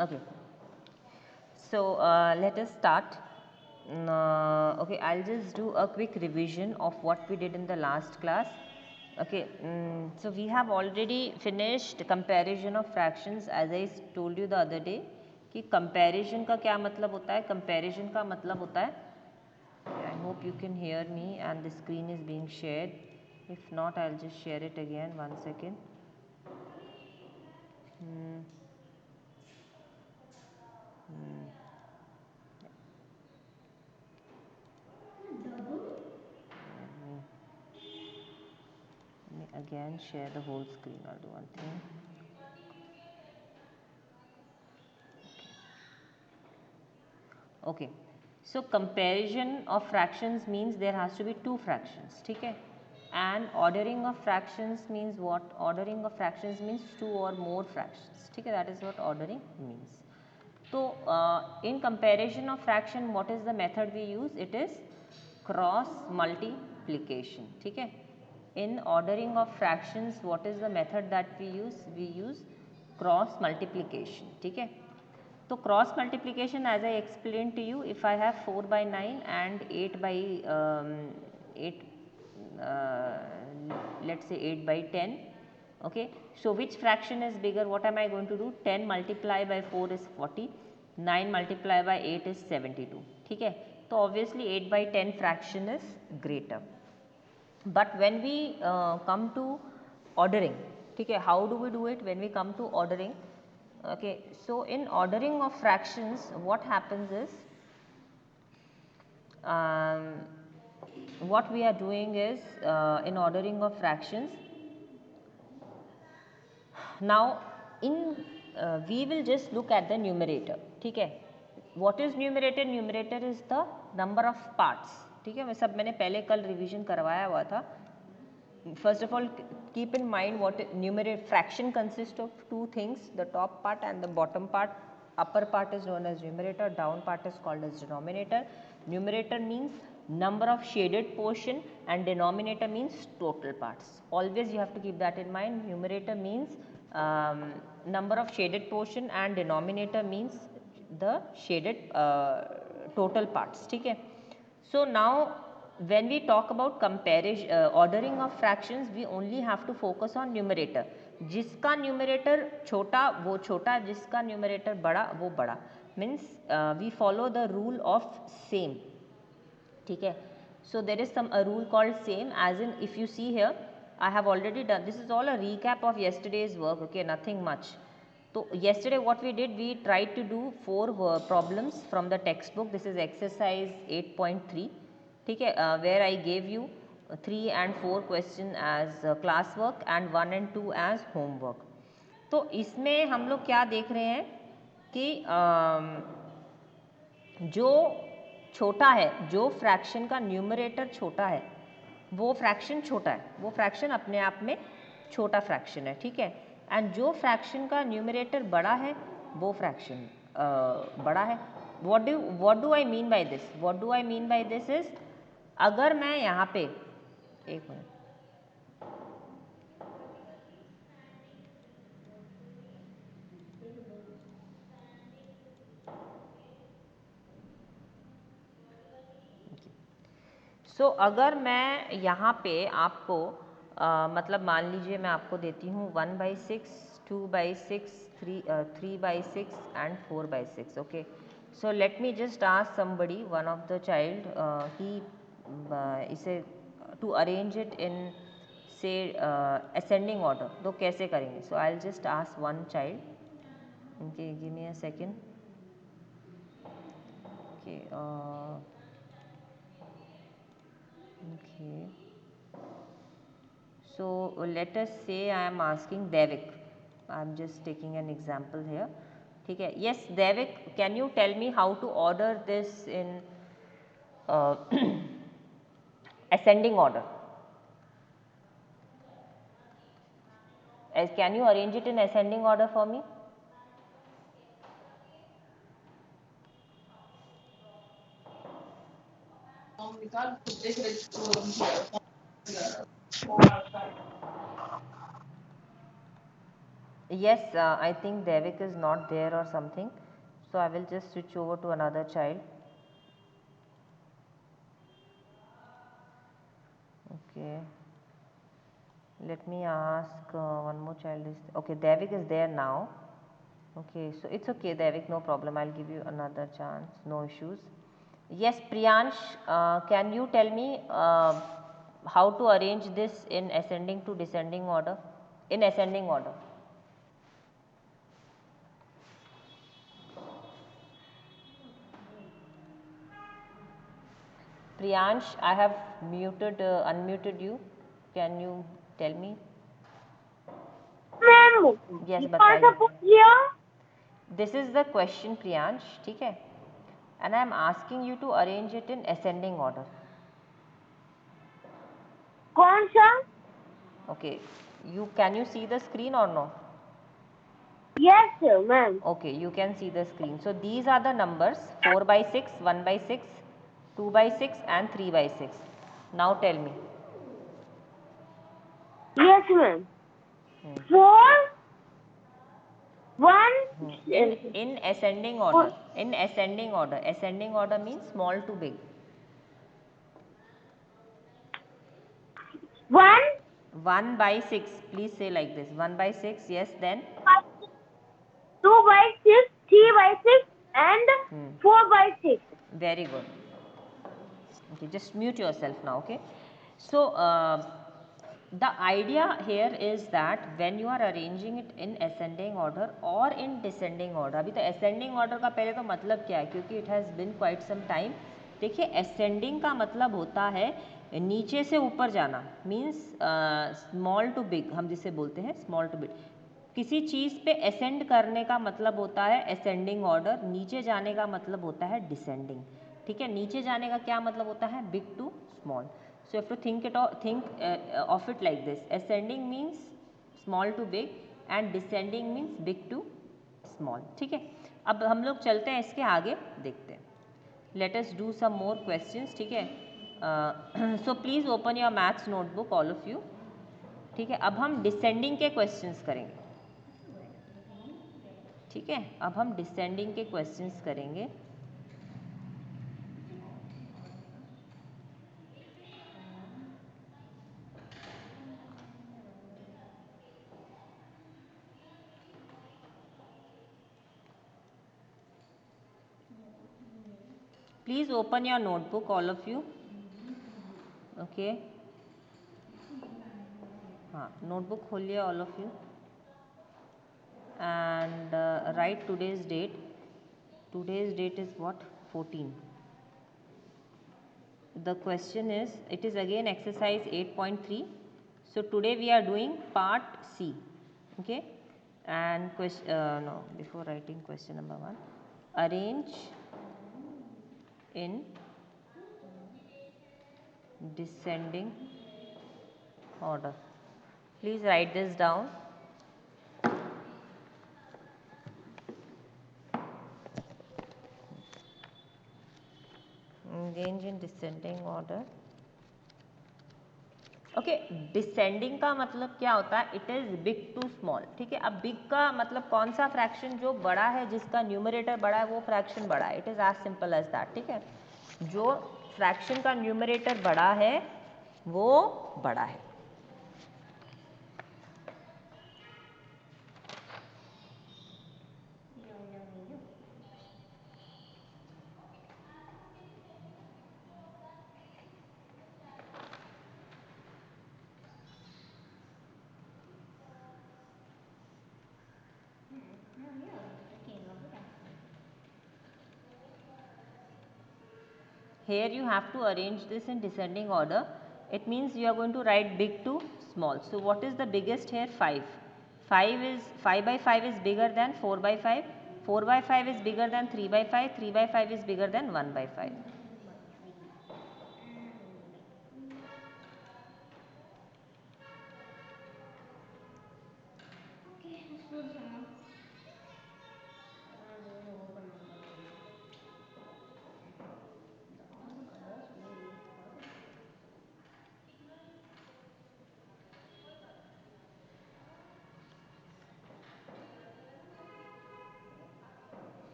Okay, so let us start. Okay, I'll just do a quick revision of what we did in the last class. Okay, so we have already finished comparison of fractions. As I told you the other day कि comparison का क्या मतलब होता है. Comparison का मतलब होता है, I hope you can hear me and the screen is being shared. If not, I'll just share it again. 1 second. Let me again share the whole screen. I'll do one thing. Okay, so comparison of fractions means there has to be two fractions, ठीक है. And ordering of fractions means what? Ordering of fractions means two or more fractions, ठीक है. That is what ordering means. So in comparison of fraction, what is the method we use? It is cross multiplication, ठीक है. In ordering of fractions, what is the method that we use? We use cross multiplication, ठीक है. So cross multiplication, as I explained to you, if I have 4 by 9 and 8 by 8, uh, let's say 8 by 10. Okay, so which fraction is bigger? What am I going to do? 10 multiplied by 4 is 40, 9 multiplied by 8 is 72. ठीक है, तो obviously 8 by 10 fraction is greater. But when we come to ordering, ठीक है, how do we do it? When we come to ordering, okay, so in ordering of fractions, what happens is, what we are doing is, in ordering of fractions, now in we will just look at the numerator, ठीक है. What is numerator? Numerator is the number of parts, ठीक है. मैं सब मैंने पहले कल revision करवाया हुआ था. First of all, keep in mind what numerator fraction consists of two things, the top part and the bottom part. Upper part is known as numerator, down part is called as denominator. Numerator means number of shaded portion and denominator means total parts. Always you have to keep that in mind. Numerator means number of shaded portion and denominator means the shaded total parts, ठीक है. So now when we talk about comparison, ordering of fractions, we only have to focus on numerator. जिसका numerator छोटा वो छोटा, जिसका numerator बड़ा वो बड़ा, means we follow the rule of same, ठीक है. So there is some a rule called same, as in if you see here, I have already done, this is all a recap of yesterday's work, okay, nothing much. So yesterday what we did, we tried to do 4 problems from the textbook. This is exercise 8.3, ठीक है, where I gave you 3 and 4 question as class work and 1 and 2 as homework. तो इसमें हम लोग क्या देख रहे हैं कि जो छोटा है, जो फ्रैक्शन का न्यूमरेटर छोटा है, वो फ्रैक्शन छोटा है, वो फ्रैक्शन अपने आप में छोटा फ्रैक्शन है, ठीक है. एंड जो फ्रैक्शन का न्यूमरेटर बड़ा है वो फ्रैक्शन बड़ा है. What do I mean by this? What do I mean by this is, अगर मैं यहाँ पे एक मिनट, सो अगर मैं यहाँ पे आपको मतलब मान लीजिए मैं आपको देती हूँ 1/6, 2/6, 3/6 and 4/6. Okay, so let me just ask somebody, one of the child, he is to arrange it in से असेंडिंग ऑर्डर. तो कैसे करेंगे? So I will just ask one child. Okay, give me a second. Okay, okay, so let us say I am asking Devik. I am just taking an example here, ठीक है. Yes Devik, can you tell me how to order this in uh, ascending order? Can you arrange it in ascending order for me? Yes, I think Devik is not there or something. So I will just switch over to another child. Okay. Let me ask one more child is okay. Devik is there now. Okay, so it's okay, Devik, no problem. I'll give you another chance. No issues. Yes, Priyansh, can you tell me how to arrange this in ascending to descending order? In ascending order. Priyansh, I have unmuted you. Can you tell me? Ma'am Yes, कौन सा बताइए. पूछिए? This is the question, Priyansh, ठीक है? And I am asking you to arrange it in ascending order. कौन सा? Okay, can you see the screen or no? Yes, ma'am. Okay, you can see the screen. So these are the numbers 4 by 6, 1 by 6, 2 by 6 and 3 by 6. Now tell me. Yes, ma'am. 4, 1. In ascending order. In ascending order. Ascending order means small to big. 1, 1 by 6. Please say like this. 1 by 6. Yes, then 2 by 6, 3 by 6 and 4 by 6. very good. Okay, just mute yourself now. Okay. So the idea here is that when you are arranging it in ascending order or in descending order. अभी तो ascending order का पहले तो मतलब क्या है, क्योंकि it has been quite some time. देखिए ascending का मतलब होता है नीचे से ऊपर जाना, मीन्स स्मॉल टू बिग, हम जिसे बोलते हैं स्मॉल टू बिग. किसी चीज़ पे असेंड करने का मतलब होता है असेंडिंग ऑर्डर, नीचे जाने का मतलब होता है डिसेंडिंग. ठीक है, नीचे जाने का क्या मतलब होता है, big to small. So if to think of it like this, ascending means small to big and descending means big to small. ठीक है, अब हम लोग चलते हैं इसके आगे, देखते हैं. Let us do some more questions. ठीक है, so please open your maths notebook all of you. ठीक है, अब हम डिसेंडिंग के क्वेश्चंस करेंगे. ठीक है, अब हम डिसेंडिंग के क्वेश्चंस करेंगे. Please open your notebook all of you. Okay, हाँ, नोटबुक खोलिए all of you and write today's date. Today's date is what, 14. The question is, it is again exercise 8.3. So today we are doing part C. Okay, and question no, before writing question number 1, arrange in descending order. Please write this down. Arrange in descending order. Okay, descending का मतलब क्या होता है, it is big to small. ठीक है, अब big का मतलब कौन सा फ्रैक्शन जो बड़ा है, जिसका न्यूमरेटर बड़ा है वो फ्रैक्शन बड़ा है. It is as simple as that. ठीक है, जो फ्रैक्शन का न्यूमरेटर बड़ा है वो बड़ा है. Here you have to arrange this in descending order. It means you are going to write big to small. So what is the biggest here? 5. 5 by 5 is bigger than 4 by 5. 4 by 5 is bigger than 3 by 5. 3 by 5 is bigger than 1 by 5.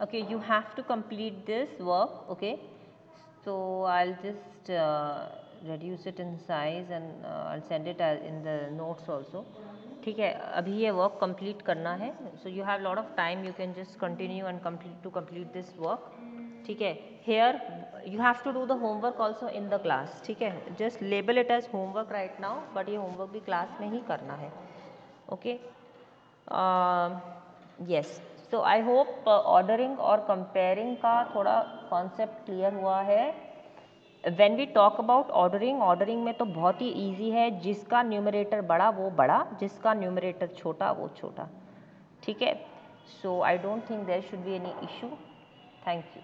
Okay, you have to complete this work. Okay, so I'll just reduce it in size and I'll send it in the notes also. ठीक है, अभी ये work complete करना है, so you have lot of time, you can just continue and complete this work. ठीक है, here you have to do the homework also in the class. ठीक है, just label it as homework right now, but ये homework भी class में ही करना है. Okay, yes. So I hope ordering और कंपेयरिंग का थोड़ा कॉन्सेप्ट क्लियर हुआ है. When we talk about ordering में तो बहुत ही ईजी है, जिसका न्यूमरेटर बड़ा वो बड़ा, जिसका न्यूमरेटर छोटा वो छोटा. ठीक है, so I don't think there should be any issue. Thank you.